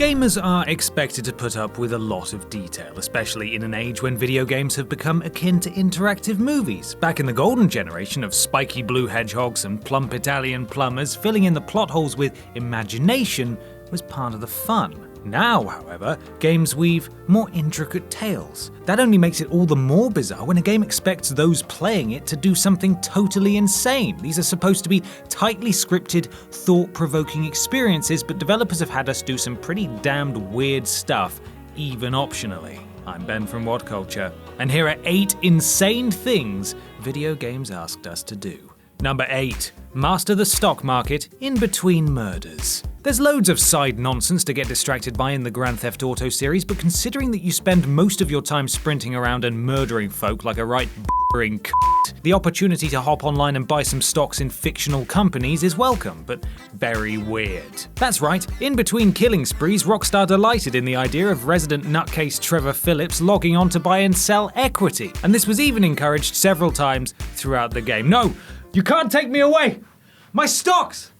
Gamers are expected to put up with a lot of detail, especially in an age when video games have become akin to interactive movies. Back in the golden generation of spiky blue hedgehogs and plump Italian plumbers, filling in the plot holes with imagination was part of the fun. Now, however, games weave more intricate tales. That only makes it all the more bizarre when a game expects those playing it to do something totally insane. These are supposed to be tightly scripted, thought-provoking experiences, but developers have had us do some pretty damned weird stuff, even optionally. I'm Ben from What Culture, and here are 8 insane things video games asked us to do. Number 8. Master the stock market in between murders. There's loads of side nonsense to get distracted by in the Grand Theft Auto series, but considering that you spend most of your time sprinting around and murdering folk like a right b***ing c***, the opportunity to hop online and buy some stocks in fictional companies is welcome, but very weird. That's right, in between killing sprees, Rockstar delighted in the idea of resident nutcase Trevor Phillips logging on to buy and sell equity, and this was even encouraged several times throughout the game. No, you can't take me away! My stocks!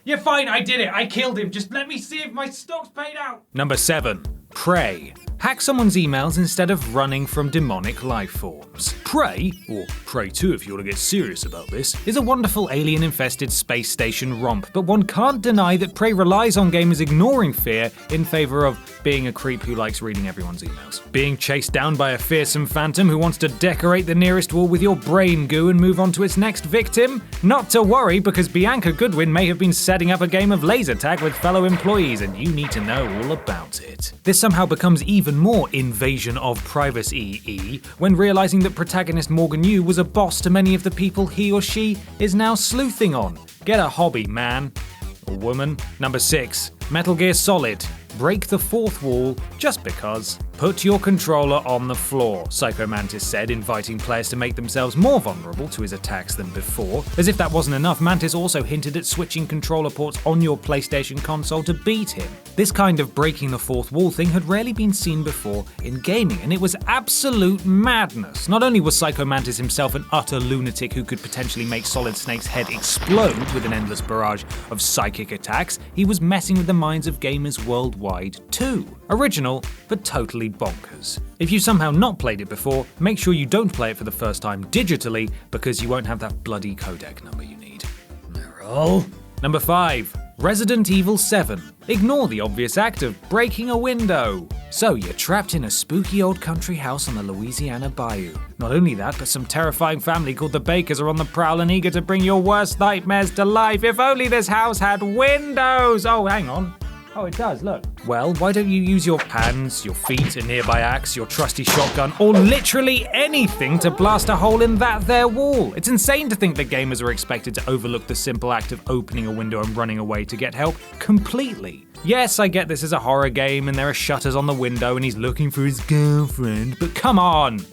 Yeah, fine, I did it. I killed him. Just let me see if my stock's paid out. Number 7. Prey. Hack someone's emails instead of running from demonic life forms. Prey, or Prey 2 if you want to get serious about this, is a wonderful alien-infested space station romp, but one can't deny that Prey relies on gamers ignoring fear in favor of being a creep who likes reading everyone's emails. Being chased down by a fearsome phantom who wants to decorate the nearest wall with your brain goo and move on to its next victim? Not to worry, because Bianca Goodwin may have been setting up a game of laser tag with fellow employees, and you need to know all about it. This somehow becomes even more invasion of privacy when realizing that protagonist Morgan Yu was a boss to many of the people he or she is now sleuthing on. Get a hobby, man. Or woman. Number 6. Metal Gear Solid. Break the fourth wall just because. Put your controller on the floor, Psycho Mantis said, inviting players to make themselves more vulnerable to his attacks than before. As if that wasn't enough, Mantis also hinted at switching controller ports on your PlayStation console to beat him. This kind of breaking the fourth wall thing had rarely been seen before in gaming, and it was absolute madness. Not only was Psycho Mantis himself an utter lunatic who could potentially make Solid Snake's head explode with an endless barrage of psychic attacks, he was messing with the minds of gamers worldwide too. Original, but totally bonkers. If you somehow not played it before, make sure you don't play it for the first time digitally, because you won't have that bloody codec number you need. Meryl. Number 5. Resident Evil 7. Ignore the obvious act of breaking a window. So you're trapped in a spooky old country house on the Louisiana bayou. Not only that, but some terrifying family called the Bakers are on the prowl and eager to bring your worst nightmares to life. If only this house had windows! Oh, hang on. Oh, it does, look. Well, why don't you use your hands, your feet, a nearby axe, your trusty shotgun, or literally anything to blast a hole in that there wall? It's insane to think that gamers are expected to overlook the simple act of opening a window and running away to get help completely. Yes, I get this is a horror game and there are shutters on the window and he's looking for his girlfriend, but come on!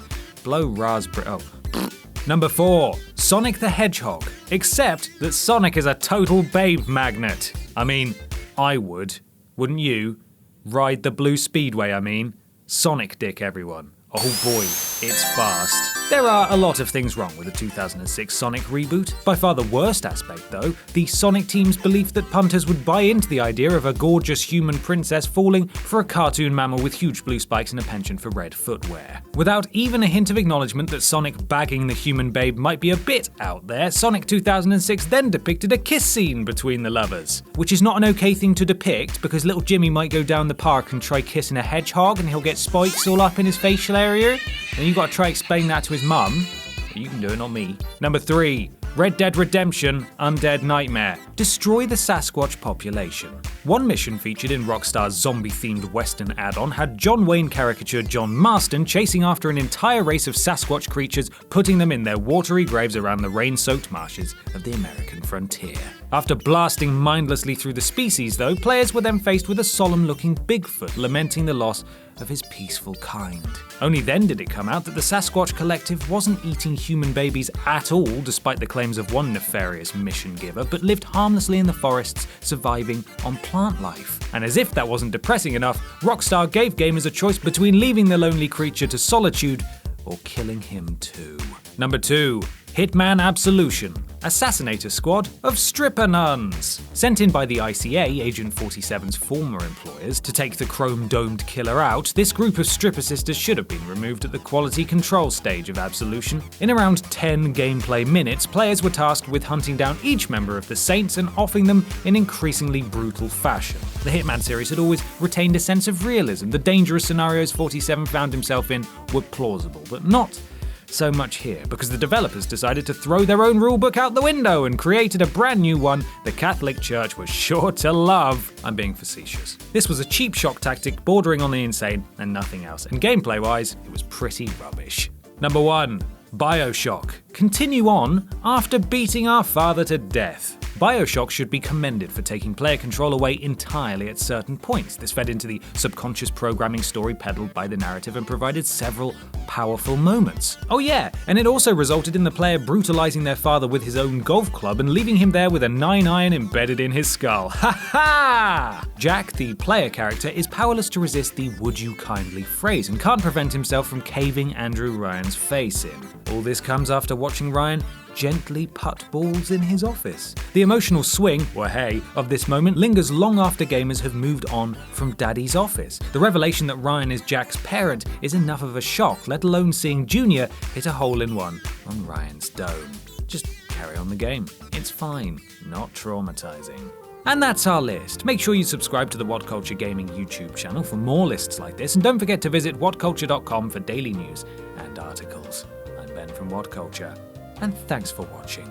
Blow raspberry. Oh. Number 4. Sonic the Hedgehog. Except that Sonic is a total babe magnet. I mean, I would. Wouldn't you? Ride the blue speedway, I mean. Sonic dick, everyone. Oh boy, it's fast. There are a lot of things wrong with the 2006 Sonic reboot. By far the worst aspect, though, the Sonic team's belief that punters would buy into the idea of a gorgeous human princess falling for a cartoon mammal with huge blue spikes and a penchant for red footwear. Without even a hint of acknowledgement that Sonic bagging the human babe might be a bit out there, Sonic 2006 then depicted a kiss scene between the lovers. Which is not an okay thing to depict, because little Jimmy might go down the park and try kissing a hedgehog and he'll get spikes all up in his facial area. And you gotta try explain that to his mum. You can do it, not me. Number 3. Red Dead Redemption Undead Nightmare. Destroy the Sasquatch population. One mission featured in Rockstar's zombie-themed Western add-on had John Wayne caricature John Marston chasing after an entire race of Sasquatch creatures, putting them in their watery graves around the rain-soaked marshes of the American frontier. After blasting mindlessly through the species, though, players were then faced with a solemn-looking Bigfoot lamenting the loss of his peaceful kind. Only then did it come out that the Sasquatch Collective wasn't eating human babies at all, despite the claims of one nefarious mission giver, but lived harmlessly in the forests, surviving on plant life. And as if that wasn't depressing enough, Rockstar gave gamers a choice between leaving the lonely creature to solitude or killing him too. Number 2. Hitman Absolution, assassinator squad of stripper nuns. Sent in by the ICA, Agent 47's former employers, to take the chrome-domed killer out, this group of stripper sisters should have been removed at the quality control stage of Absolution. In around 10 gameplay minutes, players were tasked with hunting down each member of the Saints and offing them in increasingly brutal fashion. The Hitman series had always retained a sense of realism. The dangerous scenarios 47 found himself in were plausible, but not so much here, because the developers decided to throw their own rulebook out the window and created a brand new one the Catholic Church was sure to love. I'm being facetious. This was a cheap shock tactic bordering on the insane and nothing else, and gameplay-wise, it was pretty rubbish. Number 1. BioShock. Continue on after beating our father to death. BioShock should be commended for taking player control away entirely at certain points. This fed into the subconscious programming story peddled by the narrative and provided several powerful moments. Oh yeah, and it also resulted in the player brutalizing their father with his own golf club and leaving him there with a 9-iron embedded in his skull. Ha ha! Jack, the player character, is powerless to resist the "would you kindly" phrase and can't prevent himself from caving Andrew Ryan's face in. All this comes after watching Ryan gently putt balls in his office. The emotional swing, or hey, of this moment lingers long after gamers have moved on from Daddy's office. The revelation that Ryan is Jack's parent is enough of a shock, let alone seeing Junior hit a hole-in-one on Ryan's dome. Just carry on the game. It's fine, not traumatizing. And that's our list. Make sure you subscribe to the What Culture Gaming YouTube channel for more lists like this, and don't forget to visit whatculture.com for daily news and articles. I'm Ben from What Culture, and thanks for watching.